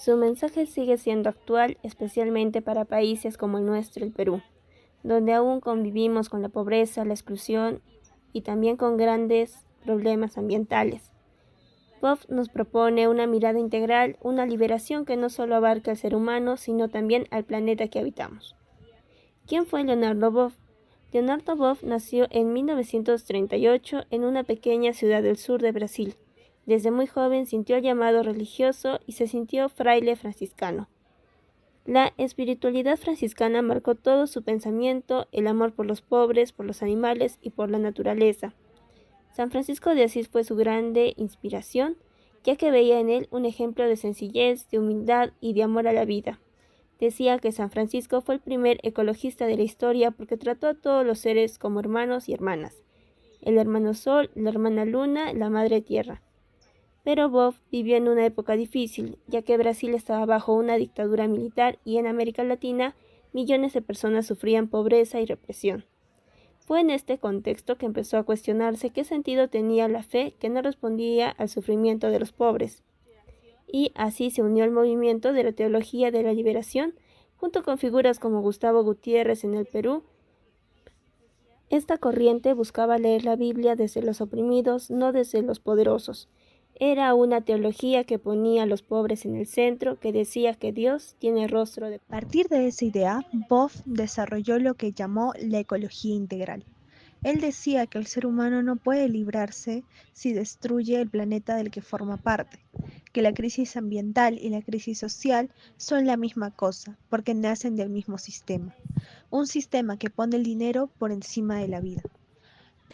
Su mensaje sigue siendo actual, especialmente para países como el nuestro, el Perú, donde aún convivimos con la pobreza, la exclusión y también con grandes problemas ambientales. Boff nos propone una mirada integral, una liberación que no solo abarca al ser humano, sino también al planeta que habitamos. ¿Quién fue Leonardo Boff? Leonardo Boff nació en 1938 en una pequeña ciudad del sur de Brasil. Desde muy joven sintió el llamado religioso y se sintió fraile franciscano. La espiritualidad franciscana marcó todo su pensamiento, el amor por los pobres, por los animales y por la naturaleza. San Francisco de Asís fue su grande inspiración, ya que veía en él un ejemplo de sencillez, de humildad y de amor a la vida. Decía que San Francisco fue el primer ecologista de la historia porque trató a todos los seres como hermanos y hermanas, el hermano Sol, la hermana Luna, la madre Tierra. Pero Boff vivió en una época difícil, ya que Brasil estaba bajo una dictadura militar y en América Latina millones de personas sufrían pobreza y represión. Fue en este contexto que empezó a cuestionarse qué sentido tenía la fe que no respondía al sufrimiento de los pobres. Y así se unió al movimiento de la teología de la liberación, junto con figuras como Gustavo Gutiérrez en el Perú. Esta corriente buscaba leer la Biblia desde los oprimidos, no desde los poderosos. Era una teología que ponía a los pobres en el centro, que decía que Dios tiene rostro de... A partir de esa idea, Boff desarrolló lo que llamó la ecología integral. Él decía que el ser humano no puede librarse si destruye el planeta del que forma parte, que la crisis ambiental y la crisis social son la misma cosa, porque nacen del mismo sistema, un sistema que pone el dinero por encima de la vida.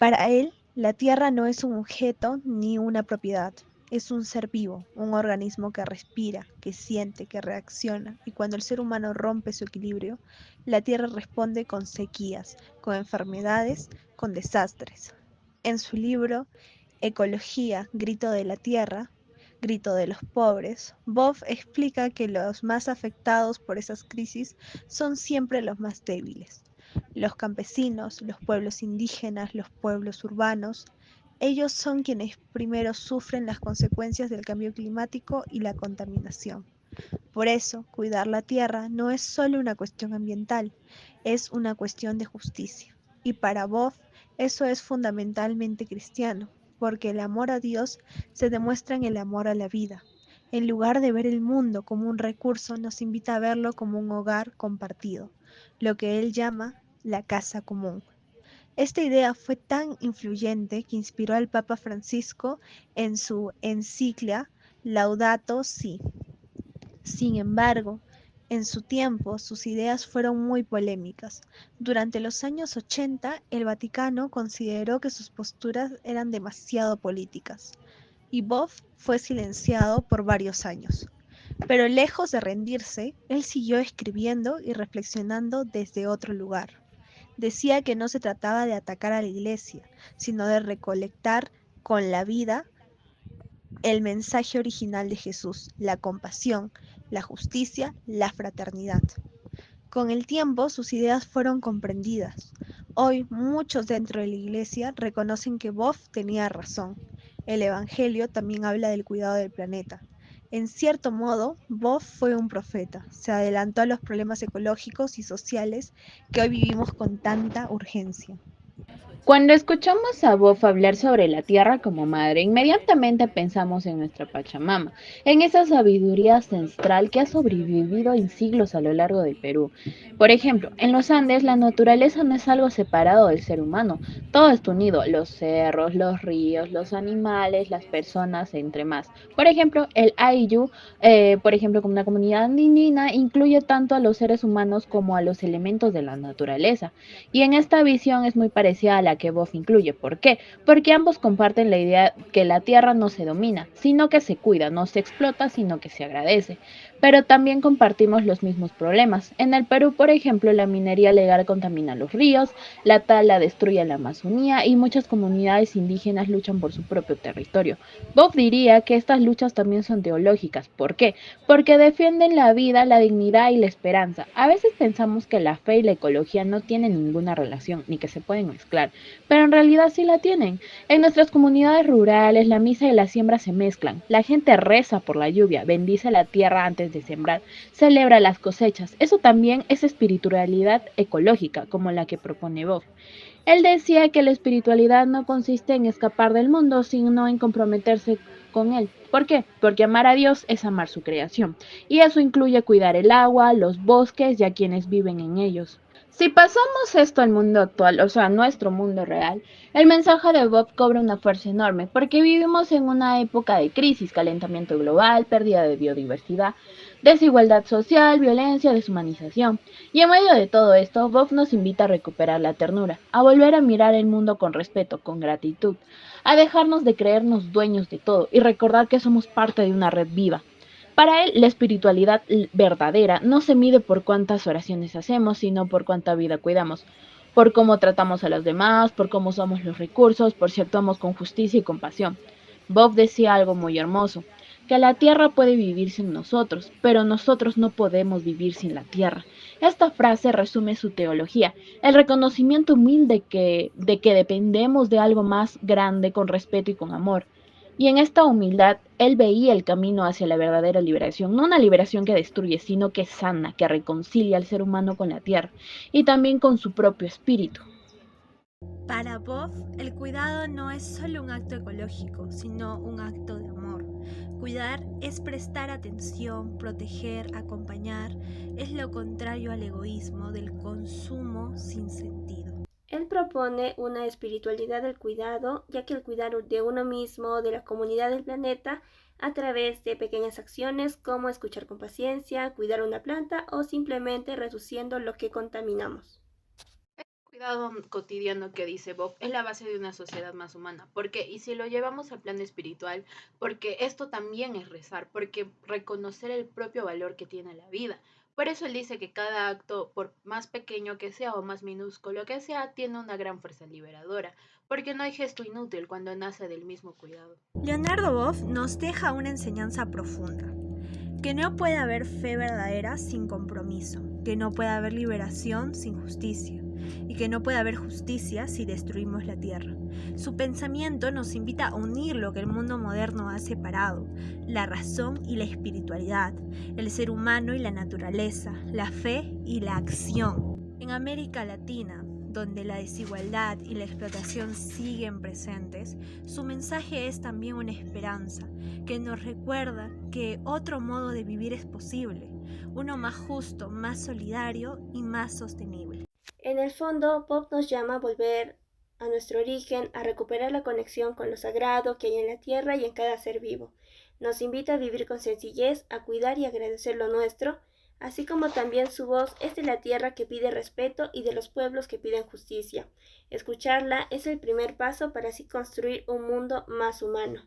Para él, la Tierra no es un objeto ni una propiedad, es un ser vivo, un organismo que respira, que siente, que reacciona, y cuando el ser humano rompe su equilibrio, la Tierra responde con sequías, con enfermedades, con desastres. En su libro Ecología, Grito de la Tierra, Grito de los Pobres, Boff explica que los más afectados por esas crisis son siempre los más débiles. Los campesinos, los pueblos indígenas, los pueblos urbanos, ellos son quienes primero sufren las consecuencias del cambio climático y la contaminación. Por eso, cuidar la tierra no es solo una cuestión ambiental, es una cuestión de justicia. Y para Boff, eso es fundamentalmente cristiano, porque el amor a Dios se demuestra en el amor a la vida. En lugar de ver el mundo como un recurso, nos invita a verlo como un hogar compartido, lo que él llama la casa común. Esta idea fue tan influyente que inspiró al Papa Francisco en su encíclica Laudato Si. Sin embargo, en su tiempo sus ideas fueron muy polémicas. Durante los años 80, el Vaticano consideró que sus posturas eran demasiado políticas, y Boff fue silenciado por varios años. Pero lejos de rendirse, él siguió escribiendo y reflexionando desde otro lugar. Decía que no se trataba de atacar a la iglesia, sino de recolectar con la vida el mensaje original de Jesús, la compasión, la justicia, la fraternidad. Con el tiempo sus ideas fueron comprendidas. Hoy muchos dentro de la iglesia reconocen que Boff tenía razón. El Evangelio también habla del cuidado del planeta. En cierto modo, Boff fue un profeta. Se adelantó a los problemas ecológicos y sociales que hoy vivimos con tanta urgencia. Cuando escuchamos a Boff hablar sobre la tierra como madre, inmediatamente pensamos en nuestra Pachamama, en esa sabiduría ancestral que ha sobrevivido en siglos a lo largo del Perú. Por ejemplo, en los Andes la naturaleza no es algo separado del ser humano, todo está unido, los cerros, los ríos, los animales, las personas, entre más. Por ejemplo, el Ayllu, como una comunidad andina, incluye tanto a los seres humanos como a los elementos de la naturaleza. Y en esta visión es muy parecida a la que Boff incluye. ¿Por qué? Porque ambos comparten la idea que la tierra no se domina, sino que se cuida, no se explota, sino que se agradece. Pero también compartimos los mismos problemas. En el Perú, por ejemplo, la minería legal contamina los ríos, la tala destruye la Amazonía y muchas comunidades indígenas luchan por su propio territorio. Boff diría que estas luchas también son teológicas. ¿Por qué? Porque defienden la vida, la dignidad y la esperanza. A veces pensamos que la fe y la ecología no tienen ninguna relación, ni que se pueden mezclar, pero en realidad sí la tienen. En nuestras comunidades rurales, la misa y la siembra se mezclan. La gente reza por la lluvia, bendice la tierra antes de sembrar, celebra las cosechas. Eso también es espiritualidad ecológica, como la que propone Bob. Él decía que la espiritualidad no consiste en escapar del mundo, sino en comprometerse con él. ¿Por qué? Porque amar a Dios es amar su creación, y eso incluye cuidar el agua, los bosques y a quienes viven en ellos. Si pasamos esto al mundo actual, o sea, nuestro mundo real, el mensaje de Bob cobra una fuerza enorme, porque vivimos en una época de crisis, calentamiento global, pérdida de biodiversidad, desigualdad social, violencia, deshumanización. Y en medio de todo esto, Bob nos invita a recuperar la ternura, a volver a mirar el mundo con respeto, con gratitud, a dejarnos de creernos dueños de todo y recordar que somos parte de una red viva. Para él, la espiritualidad verdadera no se mide por cuántas oraciones hacemos, sino por cuánta vida cuidamos, por cómo tratamos a los demás, por cómo usamos los recursos, por si actuamos con justicia y compasión. Bob decía algo muy hermoso, que la tierra puede vivir sin nosotros, pero nosotros no podemos vivir sin la tierra. Esta frase resume su teología, el reconocimiento humilde de que dependemos de algo más grande con respeto y con amor. Y en esta humildad, él veía el camino hacia la verdadera liberación, no una liberación que destruye, sino que sana, que reconcilia al ser humano con la tierra y también con su propio espíritu. Para Bob, el cuidado no es solo un acto ecológico, sino un acto de amor. Cuidar es prestar atención, proteger, acompañar. Es lo contrario al egoísmo del consumo sin sentido. Él propone una espiritualidad del cuidado, ya que el cuidar de uno mismo, de la comunidad del planeta, a través de pequeñas acciones como escuchar con paciencia, cuidar una planta o simplemente reduciendo lo que contaminamos. Cuidado cotidiano que dice Bob es la base de una sociedad más humana. Porque, y si lo llevamos al plano espiritual, porque esto también es rezar, porque reconocer el propio valor que tiene la vida. Por eso él dice que cada acto, por más pequeño que sea o más minúsculo que sea, tiene una gran fuerza liberadora, porque no hay gesto inútil cuando nace del mismo cuidado. Leonardo Boff nos deja una enseñanza profunda, que no puede haber fe verdadera sin compromiso, que no puede haber liberación sin justicia y que no puede haber justicia si destruimos la tierra. Su pensamiento nos invita a unir lo que el mundo moderno ha separado, la razón y la espiritualidad, el ser humano y la naturaleza, la fe y la acción. En América Latina, donde la desigualdad y la explotación siguen presentes, su mensaje es también una esperanza que nos recuerda que otro modo de vivir es posible, uno más justo, más solidario y más sostenible. En el fondo, Bob nos llama a volver a nuestro origen, a recuperar la conexión con lo sagrado que hay en la tierra y en cada ser vivo. Nos invita a vivir con sencillez, a cuidar y agradecer lo nuestro, así como también su voz es de la tierra que pide respeto y de los pueblos que piden justicia. Escucharla es el primer paso para así construir un mundo más humano.